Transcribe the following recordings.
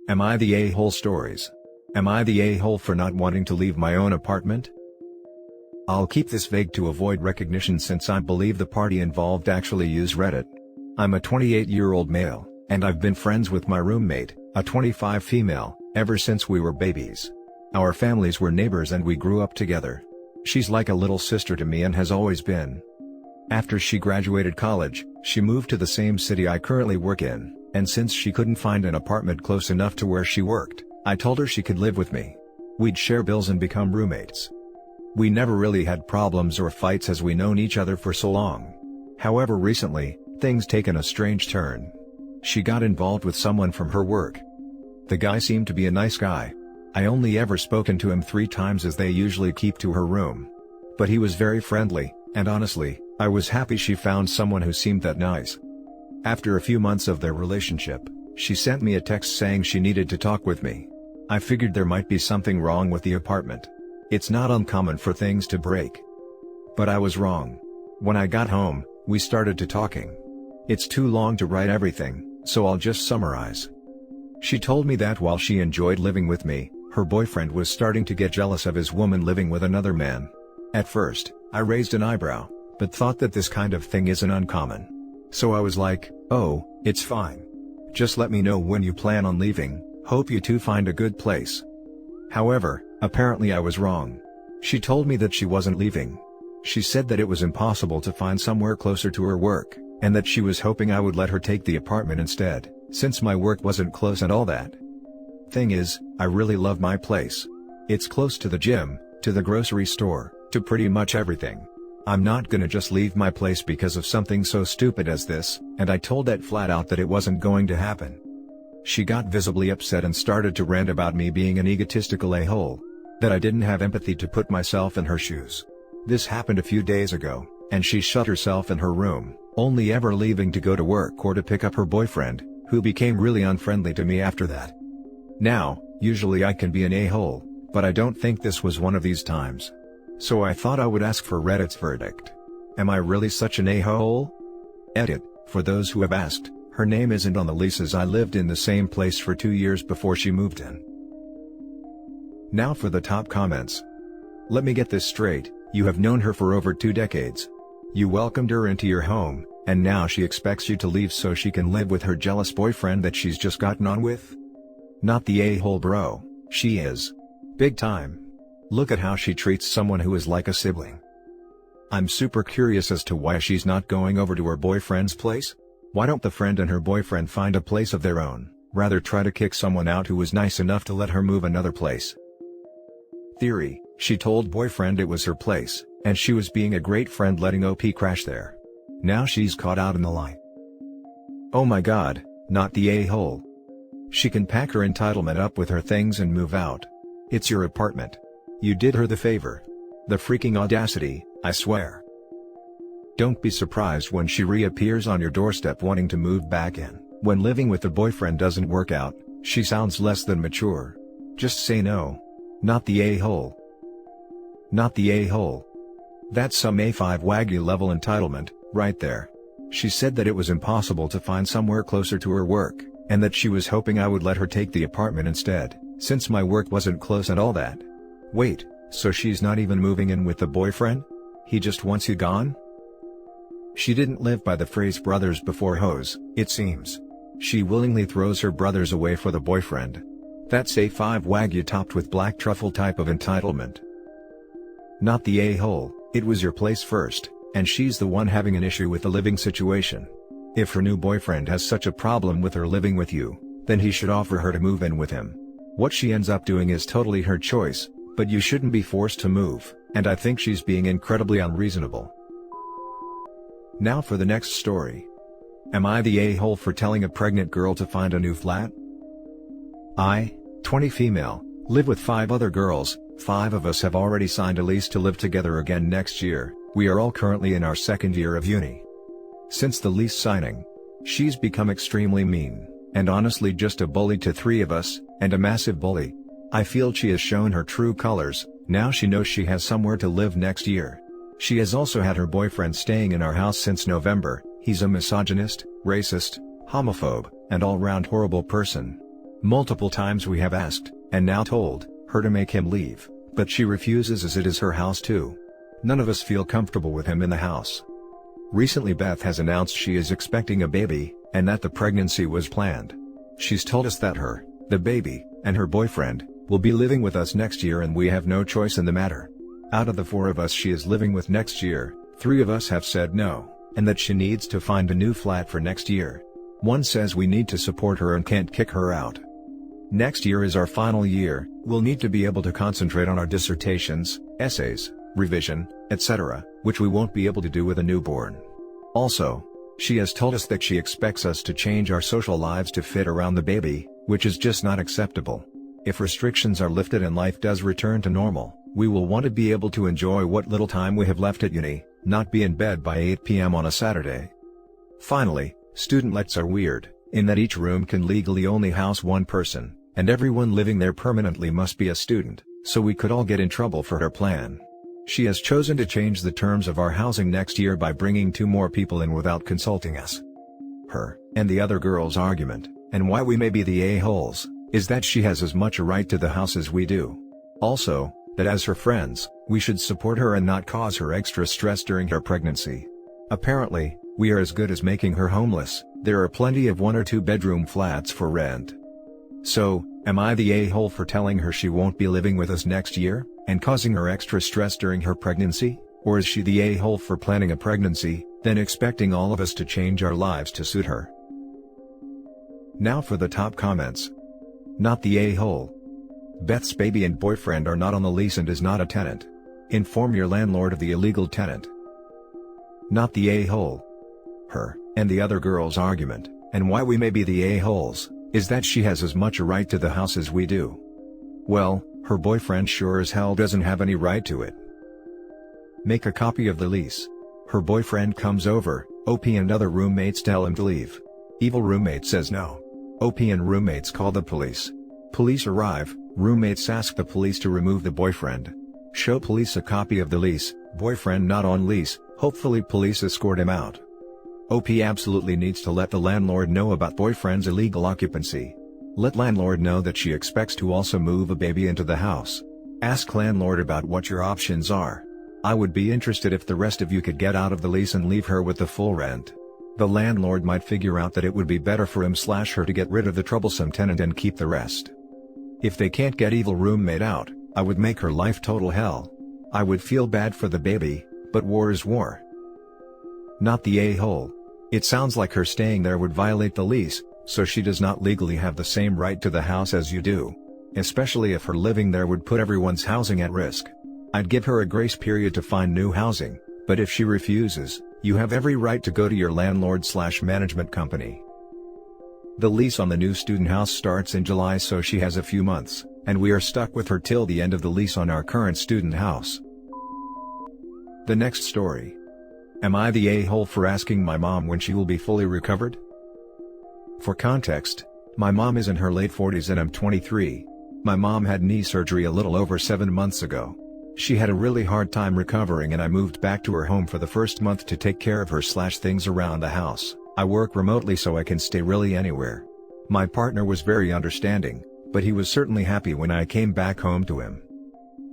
Am I the a-hole stories? Am I the a-hole for not wanting to leave my own apartment? I'll keep this vague to avoid recognition since I believe the party involved actually use Reddit. I'm a 28-year-old male, and I've been friends with my roommate, a 25 female, ever since we were babies. Our families were neighbors and we grew up together. She's like a little sister to me and has always been. After she graduated college, she moved to the same city I currently work in, and since she couldn't find an apartment close enough to where she worked, I told her she could live with me. We'd share bills and become roommates. We never really had problems or fights as we known each other for so long. However, recently, things taken a strange turn. She got involved with someone from her work. The guy seemed to be a nice guy. I only ever spoken to him 3 times as they usually keep to her room. But he was very friendly, and honestly, I was happy she found someone who seemed that nice. After a few months of their relationship, she sent me a text saying she needed to talk with me. I figured there might be something wrong with the apartment. It's not uncommon for things to break. But I was wrong. When I got home, we started to talking. It's too long to write everything, so I'll just summarize. She told me that while she enjoyed living with me, her boyfriend was starting to get jealous of his woman living with another man. At first, I raised an eyebrow, but thought that this kind of thing isn't uncommon. So I was like, oh, it's fine. Just let me know when you plan on leaving, hope you two find a good place. However, apparently I was wrong. She told me that she wasn't leaving. She said that it was impossible to find somewhere closer to her work, and that she was hoping I would let her take the apartment instead, since my work wasn't close and all that. Thing is, I really love my place. It's close to the gym, to the grocery store, to pretty much everything. I'm not gonna just leave my place because of something so stupid as this, and I told that flat out that it wasn't going to happen. She got visibly upset and started to rant about me being an egotistical a-hole. That I didn't have empathy to put myself in her shoes. This happened a few days ago, and she shut herself in her room, only ever leaving to go to work or to pick up her boyfriend, who became really unfriendly to me after that. Now, usually I can be an a-hole, but I don't think this was one of these times. So I thought I would ask for Reddit's verdict. Am I really such an a-hole? Edit, for those who have asked, her name isn't on the lease as I lived in the same place for 2 years before she moved in. Now for the top comments. Let me get this straight, you have known her for over 2 decades. You welcomed her into your home, and now she expects you to leave so she can live with her jealous boyfriend that she's just gotten on with? Not the a-hole bro, she is. Big time. Look at how she treats someone who is like a sibling. I'm super curious as to why she's not going over to her boyfriend's place. Why don't the friend and her boyfriend find a place of their own, rather try to kick someone out who was nice enough to let her move another place? Theory, she told boyfriend it was her place, and she was being a great friend letting OP crash there. Now she's caught out in the light. Oh my god, not the a-hole. She can pack her entitlement up with her things and move out. It's your apartment. You did her the favor. The freaking audacity, I swear. Don't be surprised when she reappears on your doorstep wanting to move back in. When living with the boyfriend doesn't work out, she sounds less than mature. Just say no. Not the a-hole. Not the a-hole. That's some A5 Wagyu level entitlement, right there. She said that it was impossible to find somewhere closer to her work, and that she was hoping I would let her take the apartment instead, since my work wasn't close and all that. Wait, so she's not even moving in with the boyfriend? He just wants you gone? She didn't live by the phrase brothers before hoes, it seems. She willingly throws her brothers away for the boyfriend. That's A5 Wagyu topped with black truffle type of entitlement. Not the a-hole, it was your place first, and she's the one having an issue with the living situation. If her new boyfriend has such a problem with her living with you, then he should offer her to move in with him. What she ends up doing is totally her choice, but you shouldn't be forced to move, and I think she's being incredibly unreasonable. Now for the next story. Am I the a-hole for telling a pregnant girl to find a new flat? I, 20 female, live with 5 other girls. 5 of us have already signed a lease to live together again next year. We are all currently in our 2nd year of uni. Since the lease signing, she's become extremely mean, and honestly just a bully to 3 of us, and a massive bully. I feel she has shown her true colors. Now she knows she has somewhere to live next year. She has also had her boyfriend staying in our house since November. He's a misogynist, racist, homophobe, and all-round horrible person. Multiple times we have asked, and now told, her to make him leave, but she refuses as it is her house too. None of us feel comfortable with him in the house. Recently Beth has announced she is expecting a baby, and that the pregnancy was planned. She's told us that her, the baby, and her boyfriend, will be living with us next year and we have no choice in the matter. Out of the 4 of us she is living with next year, 3 of us have said no, and that she needs to find a new flat for next year. One says we need to support her and can't kick her out. Next year is our final year, we'll need to be able to concentrate on our dissertations, essays, revision, etc., which we won't be able to do with a newborn. Also, she has told us that she expects us to change our social lives to fit around the baby, which is just not acceptable. If restrictions are lifted and life does return to normal, we will want to be able to enjoy what little time we have left at uni, not be in bed by 8 p.m. on a Saturday. Finally, student-lets are weird, in that each room can legally only house one person, and everyone living there permanently must be a student, so we could all get in trouble for her plan. She has chosen to change the terms of our housing next year by bringing 2 more people in without consulting us. Her, and the other girl's argument, and why we may be the a-holes, is that she has as much a right to the house as we do. Also, that as her friends, we should support her and not cause her extra stress during her pregnancy. Apparently, we are as good as making her homeless, there are plenty of 1 or 2 bedroom flats for rent. So, am I the a-hole for telling her she won't be living with us next year, and causing her extra stress during her pregnancy? Or is she the a-hole for planning a pregnancy, then expecting all of us to change our lives to suit her? Now for the top comments. Not the a-hole. Beth's baby and boyfriend are not on the lease and is not a tenant. Inform your landlord of the illegal tenant. Not the a-hole. Her, and the other girl's argument, and why we may be the a-holes, is that she has as much a right to the house as we do. Well, her boyfriend sure as hell doesn't have any right to it. Make a copy of the lease. Her boyfriend comes over, OP and other roommates tell him to leave. Evil roommate says no. OP and roommates call the police. Police arrive, roommates ask the police to remove the boyfriend. Show police a copy of the lease, boyfriend not on lease, hopefully police escort him out. OP absolutely needs to let the landlord know about boyfriend's illegal occupancy. Let landlord know that she expects to also move a baby into the house. Ask landlord about what your options are. I would be interested if the rest of you could get out of the lease and leave her with the full rent. The landlord might figure out that it would be better for him/her to get rid of the troublesome tenant and keep the rest. If they can't get evil roommate out, I would make her life total hell. I would feel bad for the baby, but war is war. Not the a-hole. It sounds like her staying there would violate the lease, so she does not legally have the same right to the house as you do. Especially if her living there would put everyone's housing at risk. I'd give her a grace period to find new housing, but if she refuses, you have every right to go to your landlord/management company. The lease on the new student house starts in July, so she has a few months, and we are stuck with her till the end of the lease on our current student house. The next story. Am I the a-hole for asking my mom when she will be fully recovered? For context, my mom is in her late 40s and I'm 23. My mom had knee surgery a little over 7 months ago. She had a really hard time recovering and I moved back to her home for the first month to take care of her/things around the house. I work remotely so I can stay really anywhere. My partner was very understanding, but he was certainly happy when I came back home to him.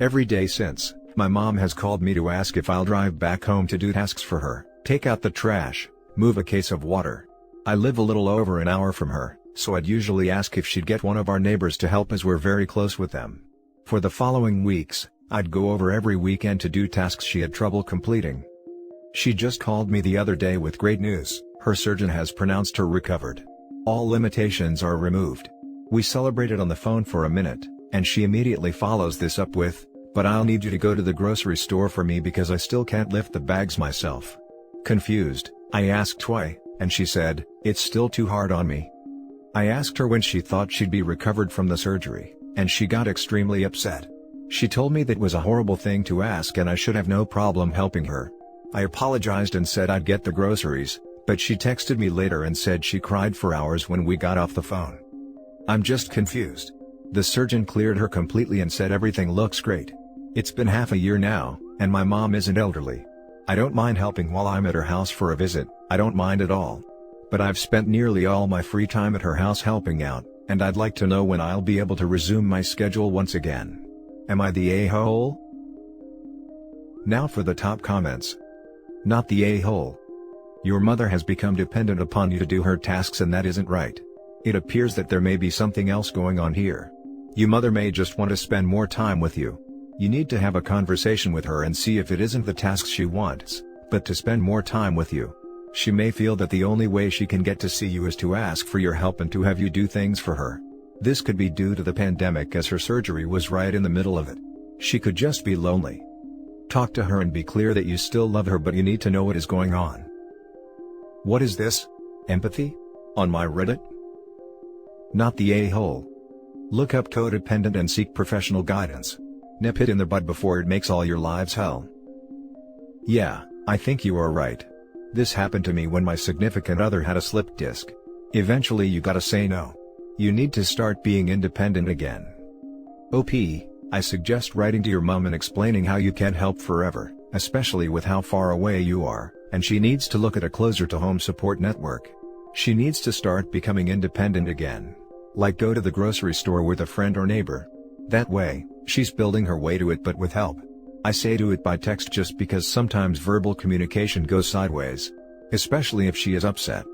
Every day since, my mom has called me to ask if I'll drive back home to do tasks for her, take out the trash, move a case of water. I live a little over an hour from her, so I'd usually ask if she'd get one of our neighbors to help as we're very close with them. For the following weeks, I'd go over every weekend to do tasks she had trouble completing. She just called me the other day with great news. Her surgeon has pronounced her recovered. All limitations are removed. We celebrated on the phone for a minute, and she immediately follows this up with, "But I'll need you to go to the grocery store for me because I still can't lift the bags myself." Confused, I asked why, and she said, "It's still too hard on me." I asked her when she thought she'd be recovered from the surgery, and she got extremely upset. She told me that was a horrible thing to ask and I should have no problem helping her. I apologized and said I'd get the groceries, but she texted me later and said she cried for hours when we got off the phone. I'm just confused. The surgeon cleared her completely and said everything looks great. It's been half a year now, and my mom isn't elderly. I don't mind helping while I'm at her house for a visit, I don't mind at all. But I've spent nearly all my free time at her house helping out, And I'd like to know when I'll be able to resume my schedule once again. Am I the a-hole? Now for the top comments. Not the a-hole. Your mother has become dependent upon you to do her tasks, and that isn't right. It appears that there may be something else going on here. Your mother may just want to spend more time with you. You need to have a conversation with her and see if it isn't the tasks she wants, but to spend more time with you. She may feel that the only way she can get to see you is to ask for your help and to have you do things for her. This could be due to the pandemic, as her surgery was right in the middle of it. She could just be lonely. Talk to her and be clear that you still love her, but you need to know what is going on. What is this? Empathy? On my Reddit? Not the a-hole. Look up codependent and seek professional guidance. Nip it in the bud before it makes all your lives hell. Yeah, I think you are right. This happened to me when my significant other had a slip disc. Eventually you gotta say no. You need to start being independent again. OP, I suggest writing to your mom and explaining how you can't help forever, especially with how far away you are, and she needs to look at a closer to home support network. She needs to start becoming independent again. Like go to the grocery store with a friend or neighbor. That way, she's building her way to it, but with help. I say do it by text just because sometimes verbal communication goes sideways. Especially if she is upset.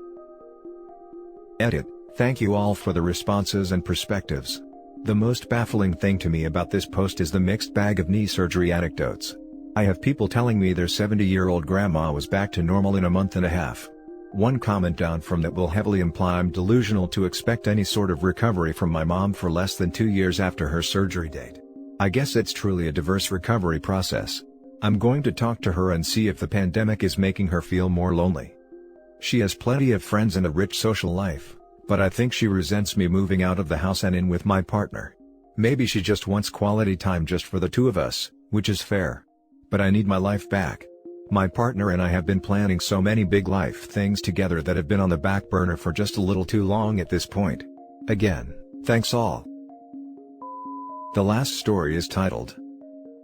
Edit. Thank you all for the responses and perspectives. The most baffling thing to me about this post is the mixed bag of knee surgery anecdotes. I have people telling me their 70-year-old grandma was back to normal in a month and a half. One comment down from that will heavily imply I'm delusional to expect any sort of recovery from my mom for less than 2 years after her surgery date. I guess it's truly a diverse recovery process. I'm going to talk to her and see if the pandemic is making her feel more lonely. She has plenty of friends and a rich social life, but I think she resents me moving out of the house and in with my partner. Maybe she just wants quality time just for the two of us, which is fair. But I need my life back. My partner and I have been planning so many big life things together that have been on the back burner for just a little too long at this point. Again, thanks all. The last story is titled,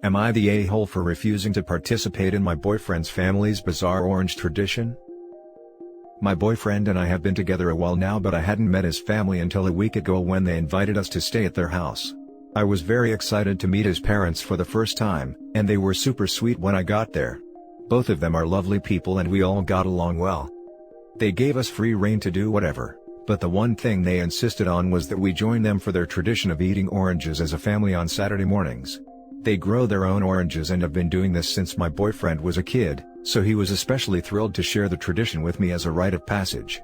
Am I the a-hole for refusing to participate in my boyfriend's family's bizarre orange tradition? My boyfriend and I have been together a while now, but I hadn't met his family until a week ago when they invited us to stay at their house. I was very excited to meet his parents for the first time, and they were super sweet when I got there. Both of them are lovely people and we all got along well. They gave us free rein to do whatever, but the one thing they insisted on was that we join them for their tradition of eating oranges as a family on Saturday mornings. They grow their own oranges and have been doing this since my boyfriend was a kid, so he was especially thrilled to share the tradition with me as a rite of passage.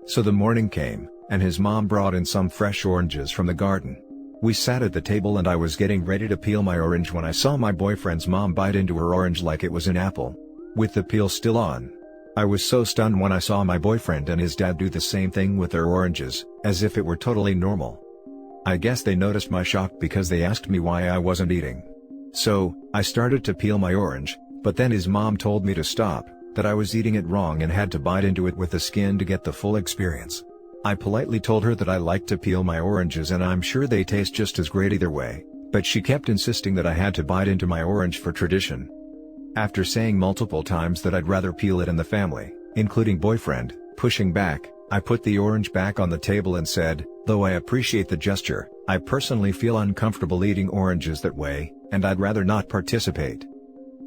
So the morning came, and his mom brought in some fresh oranges from the garden. We sat at the table and I was getting ready to peel my orange when I saw my boyfriend's mom bite into her orange like it was an apple, with the peel still on. I was so stunned when I saw my boyfriend and his dad do the same thing with their oranges, as if it were totally normal. I guess they noticed my shock because they asked me why I wasn't eating. So, I started to peel my orange, but then his mom told me to stop, that I was eating it wrong and had to bite into it with the skin to get the full experience. I politely told her that I like to peel my oranges and I'm sure they taste just as great either way, but she kept insisting that I had to bite into my orange for tradition. After saying multiple times that I'd rather peel it and the family, including boyfriend, pushing back, I put the orange back on the table and said, though I appreciate the gesture, I personally feel uncomfortable eating oranges that way, and I'd rather not participate.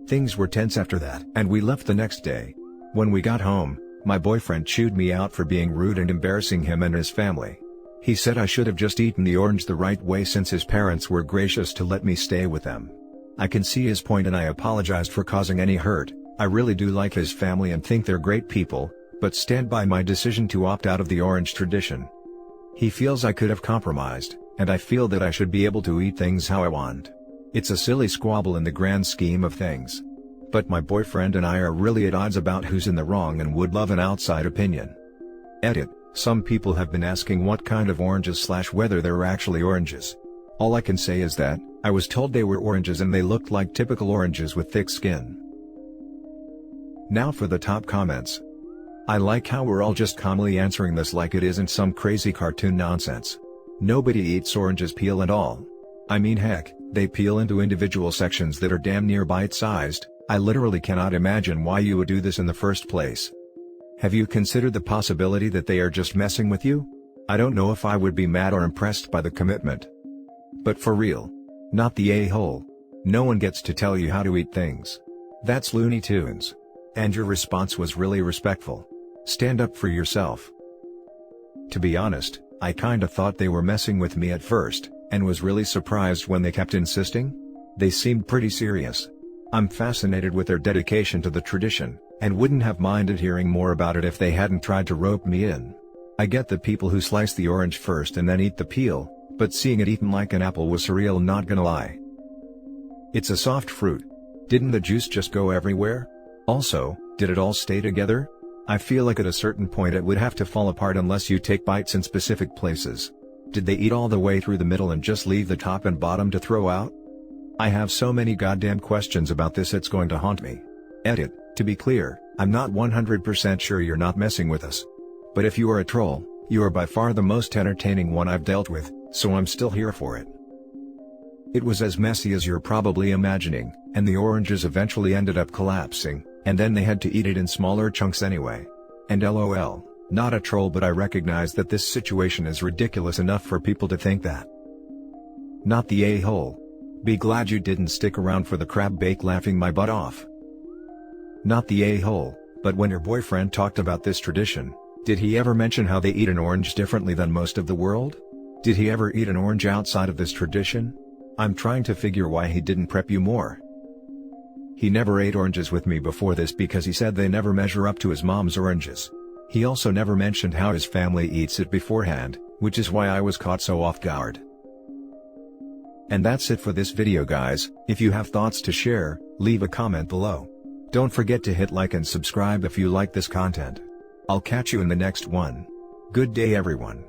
Things were tense after that, and we left the next day. When we got home, my boyfriend chewed me out for being rude and embarrassing him and his family. He said I should have just eaten the orange the right way since his parents were gracious to let me stay with them. I can see his point and I apologized for causing any hurt. I really do like his family and think they're great people, but stand by my decision to opt out of the orange tradition. He feels I could have compromised, and I feel that I should be able to eat things how I want. It's a silly squabble in the grand scheme of things. But my boyfriend and I are really at odds about who's in the wrong and would love an outside opinion. Edit. Some people have been asking what kind of oranges / whether they're actually oranges. All I can say is that, I was told they were oranges and they looked like typical oranges with thick skin. Now for the top comments. I like how we're all just calmly answering this like it isn't some crazy cartoon nonsense. Nobody eats oranges peel and all. I mean heck, they peel into individual sections that are damn near bite-sized. I literally cannot imagine why you would do this in the first place. Have you considered the possibility that they are just messing with you? I don't know if I would be mad or impressed by the commitment. But for real. Not the a-hole. No one gets to tell you how to eat things. That's Looney Tunes. And your response was really respectful. Stand up for yourself. To be honest, I kinda thought they were messing with me at first, and was really surprised when they kept insisting. They seemed pretty serious. I'm fascinated with their dedication to the tradition, and wouldn't have minded hearing more about it if they hadn't tried to rope me in. I get the people who slice the orange first and then eat the peel, but seeing it eaten like an apple was surreal, not gonna lie. It's a soft fruit. Didn't the juice just go everywhere? Also, did it all stay together? I feel like at a certain point it would have to fall apart unless you take bites in specific places. Did they eat all the way through the middle and just leave the top and bottom to throw out? I have so many goddamn questions about this, it's going to haunt me. Edit, to be clear, I'm not 100% sure you're not messing with us. But if you are a troll, you are by far the most entertaining one I've dealt with, so I'm still here for it. It was as messy as you're probably imagining, and the oranges eventually ended up collapsing, and then they had to eat it in smaller chunks anyway. And LOL, not a troll, but I recognize that this situation is ridiculous enough for people to think that. Not the a-hole. Be glad you didn't stick around for the crab bake laughing my butt off. Not the a-hole, but when your boyfriend talked about this tradition, did he ever mention how they eat an orange differently than most of the world? Did he ever eat an orange outside of this tradition? I'm trying to figure why he didn't prep you more. He never ate oranges with me before this because he said they never measure up to his mom's oranges. He also never mentioned how his family eats it beforehand, which is why I was caught so off guard. And that's it for this video, guys. If you have thoughts to share, leave a comment below. Don't forget to hit like and subscribe if you like this content. I'll catch you in the next one. Good day, everyone.